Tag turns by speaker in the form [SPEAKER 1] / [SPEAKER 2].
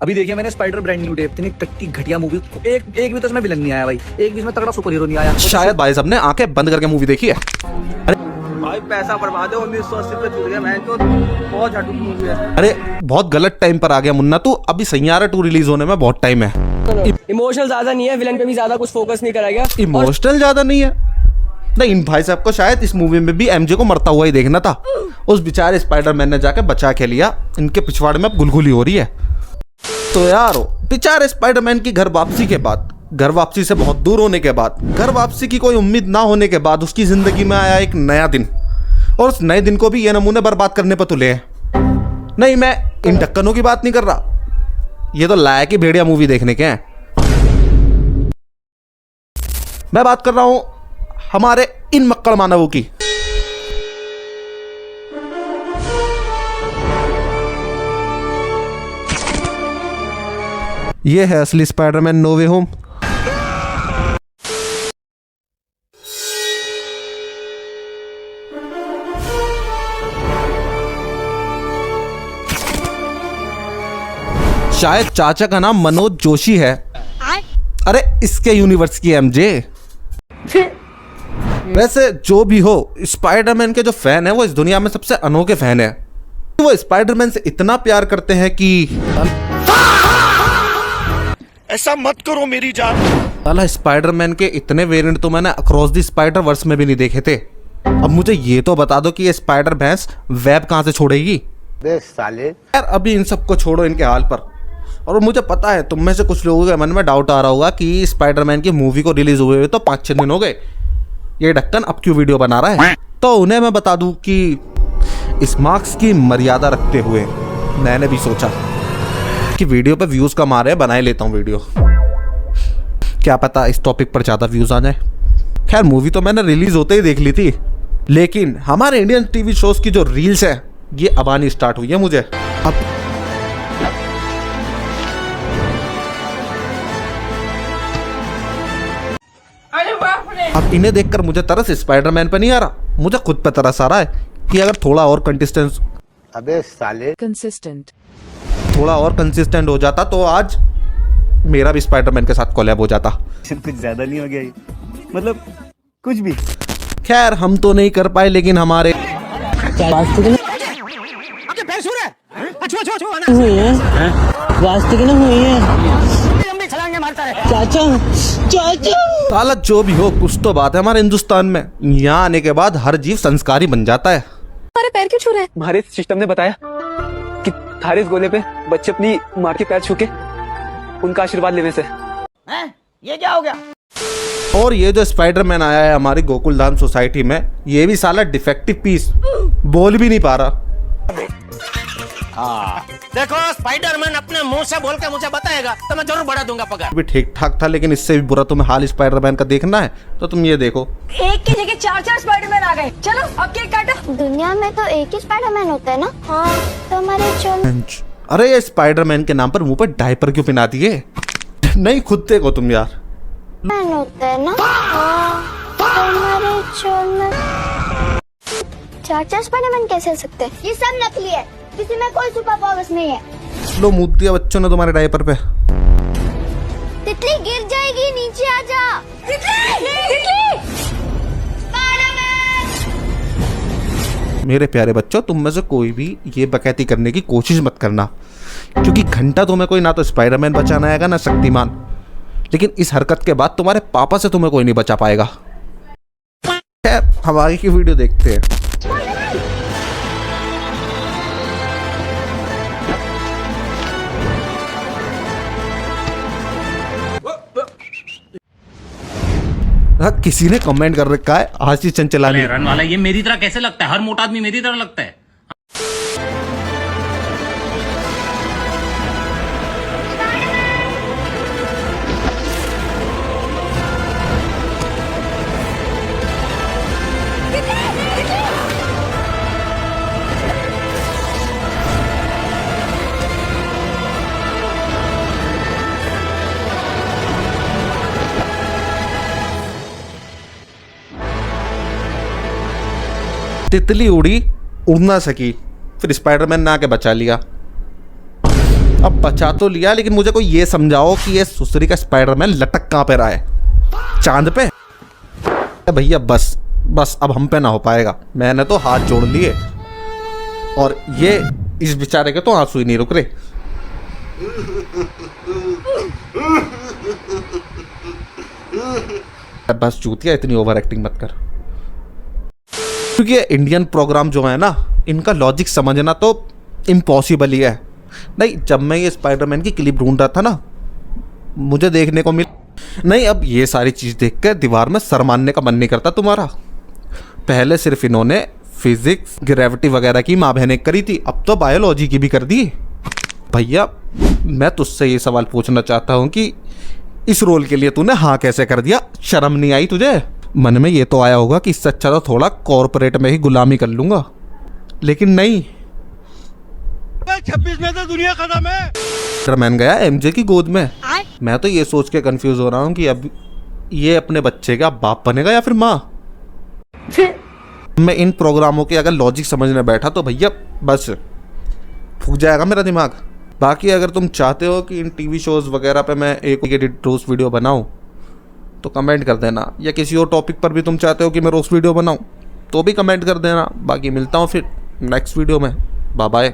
[SPEAKER 1] अभी देखिए मैंने स्पाइडर ब्रांड न्यू डे, इतनी टट्टी घटिया मूवी, एक भी तो इसमें विलन नहीं आया भाई, एक भी इसमें तगड़ा सुपर हीरो नहीं आया।
[SPEAKER 2] शायद भाई साहब ने आंखें बंद करके मूवी देखी है।
[SPEAKER 1] भाई पैसा बर्बाद है, 1980 पे छूट गया, मैं तो बहुत झाटू की मूवी है।
[SPEAKER 2] अरे बहुत गलत टाइम पर आ गया मुन्ना तू, अभी सैयारा 2 रिलीज होने में बहुत टाइम है।
[SPEAKER 3] इमोशनल ज्यादा नहीं है, विलन पे भी ज्यादा कुछ फोकस नहीं करा गया।
[SPEAKER 2] इमोशनल ज्यादा नहीं है? नहीं, इन भाई साहब को शायद इस मूवी में भी एमजे को मरता हुआ ही देखना था। उस बेचारे स्पाइडरमैन ने जाके बचा के लिया, इनके पिछवाड़े में अब गुलगुली हो रही है। तो यार बेचारे स्पाइडरमैन की घर वापसी के बाद, घर वापसी से बहुत दूर होने के बाद, घर वापसी की कोई उम्मीद ना होने के बाद उसकी जिंदगी में आया एक नया दिन, और उस नए दिन को भी ये नमूने बर्बाद करने पर तुले हैं। नहीं, मैं इन ढक्कनों की बात नहीं कर रहा, ये तो लायक ही भेड़िया मूवी देखने के हैं। मैं बात कर रहा हूं हमारे इन मक्कड़ मानवों की। ये है असली स्पाइडरमैन नो वे होम। शायद चाचा का नाम मनोज जोशी है। अरे इसके यूनिवर्स की एमजे। वैसे जो भी हो, स्पाइडरमैन के जो फैन है वो इस दुनिया में सबसे अनोखे फैन है। वो स्पाइडरमैन से इतना प्यार करते हैं कि
[SPEAKER 4] ऐसा मत करो मेरी जान।
[SPEAKER 2] साला स्पाइडरमैन के इतने वेरिएंट तो मैंने अक्रॉस द स्पाइडर वर्स में भी नहीं देखे थे। अब मुझे ये तो बता दो कि ये स्पाइडर भैंस वेब कहां से छोड़ेगी?
[SPEAKER 4] साले
[SPEAKER 2] यार अभी इन सबको छोड़ो इनके हाल पर। और मुझे पता है तुम में से कुछ लोगों के मन में डाउट आ रहा होगा कि स्पाइडरमैन की मूवी को रिलीज हुए तो 5-6 दिन हो गए, ये ढक्कन अब क्यों वीडियो बना रहा है? तो उन्हें मैं बता दूं कि इस मार्क्स की मर्यादा रखते हुए मैंने भी सोचा कि वीडियो पे व्यूज कम आ रहे हैं, बना ही लेता हूँ वीडियो, क्या पता इस टॉपिक पर ज्यादा व्यूज आ जाए। खैर मूवी तो मैंने रिलीज होते ही देख ली थी, लेकिन हमारे इंडियन टीवी शोज की जो रील्स है ये अब आनी स्टार्ट हुई है मुझे। अब इन्हें देखकर मुझे तरस स्पाइडरमैन पे नहीं आ रहा, मुझे खुद पे तरस आ रहा है कि अगर थोड़ा और कंसिस्टेंट हो जाता तो आज मेरा भी स्पाइडरमैन के साथ कोलैब हो जाता।
[SPEAKER 1] कुछ ज्यादा नहीं हो गया, मतलब कुछ भी।
[SPEAKER 2] खैर हम तो नहीं कर पाए, लेकिन हमारे साला जो भी हो, कुछ तो बात है हमारे हिंदुस्तान में, यहाँ आने के बाद हर जीव संस्कारी बन जाता है।
[SPEAKER 3] हमारे पैर क्यों छू रहे हैं? हमारे सिस्टम ने बताया कि थारे इस गोले पे बच्चे अपनी माँ के पैर छू के उनका आशीर्वाद लेने से।
[SPEAKER 4] ये क्या हो गया?
[SPEAKER 2] और ये जो स्पाइडरमैन आया है हमारी गोकुलधाम सोसाइटी में, ये भी साला डिफेक्टिव पीस, बोल भी नहीं पा रहा।
[SPEAKER 4] देखो स्पाइडरमैन अपने मुंह से बोल के मुझे बताएगा तो मैं जरूर बढ़ा दूंगा पगार।
[SPEAKER 2] भी ठीक ठाक था, लेकिन इससे भी बुरा तुम्हें हाल स्पाइडरमैन का देखना है तो तुम ये देखो,
[SPEAKER 5] एक की जगह 4 स्पाइडरमैन आ गए। चलो अब केक काटो। दुनिया में तो एक ही स्पाइडरमैन होता है ना? हाँ तो हमारे चल।
[SPEAKER 2] अरे ये स्पाइडरमैन के नाम पर मुंह पर डायपर क्यों पहना दिए? नहीं खुद देखो तुम यार,
[SPEAKER 5] मैन होता है ना? हाँ तो हमारे चल में 4 स्पाइडरमैन कैसे हो सकते हैं? ये सब नकली है, किसी में कोई सुपर पावर्स नहीं है।
[SPEAKER 2] लो मूत दिया बच्चों ने तुम्हारे डायपर पे।
[SPEAKER 5] तितली गिर जाएगी, नीचे आ जा। तितली!
[SPEAKER 2] मेरे प्यारे बच्चों, तुम में से कोई भी ये बकैती करने की कोशिश मत करना, क्योंकि घंटा तुम्हें कोई ना तो स्पाइडरमैन बचाना आएगा ना शक्तिमान, लेकिन इस हरकत के बाद तुम्हारे पापा से तुम्हें कोई नहीं बचा पाएगा। खैर हम आगे की वीडियो देखते हैं। किसी ने कमेंट कर रखा है आशीष चंचलानी,
[SPEAKER 6] रन वाला ये मेरी तरह कैसे लगता है? हर मोटा आदमी मेरी तरह लगता है।
[SPEAKER 2] तितली उड़ी, उड़ ना सकी, फिर स्पाइडरमैन ने आके बचा लिया। अब बचा तो लिया, लेकिन मुझे कोई ये समझाओ कि ये सुसरी का स्पाइडरमैन लटक कहाँ पे रहा है? चांद पे? भैया बस बस अब हम पे ना हो पाएगा। मैंने तो हाथ जोड़ लिए और ये इस बेचारे के तो आंसू ही नहीं रुक रहे। बस चूतिया, इतनी ओवर एक्टिंग मत कर। क्योंकि इंडियन प्रोग्राम जो है ना, इनका लॉजिक समझना तो इम्पॉसिबल ही है। नहीं, जब मैं ये स्पाइडरमैन की क्लिप ढूंढ रहा था ना, मुझे देखने को मिल नहीं। अब ये सारी चीज़ देख कर दीवार में सर मारने का मन नहीं करता तुम्हारा? पहले सिर्फ इन्होंने फिजिक्स, ग्रेविटी वगैरह की माँ बहने करी थी, अब तो बायोलॉजी की भी कर दी। भैया मैं तुझसे ये सवाल पूछना चाहता हूँ कि इस रोल के लिए तूने हाँ कैसे कर दिया? शर्म नहीं आई तुझे? मन में ये तो आया होगा कि इससे अच्छा तो थोड़ा कॉर्पोरेट में ही गुलामी कर लूंगा, लेकिन नहीं।
[SPEAKER 4] 26 में तो दुनिया खत्म है।
[SPEAKER 2] स्पाइडरमैन गया एमजे की गोद में। मैं तो ये सोच के कंफ्यूज हो रहा हूँ कि अब ये अपने बच्चे का बाप बनेगा या फिर माँ। मैं इन प्रोग्रामों के अगर लॉजिक समझने बैठा तो भैया बस फूक जाएगा मेरा दिमाग। बाकी अगर तुम चाहते हो कि इन टीवी शोज़ वगैरह पे मैं एक रोस्ट वीडियो बनाऊं तो कमेंट कर देना, या किसी और टॉपिक पर भी तुम चाहते हो कि मैं रोस्ट वीडियो बनाऊं तो भी कमेंट कर देना। बाकी मिलता हूँ फिर नेक्स्ट वीडियो में। Bye bye.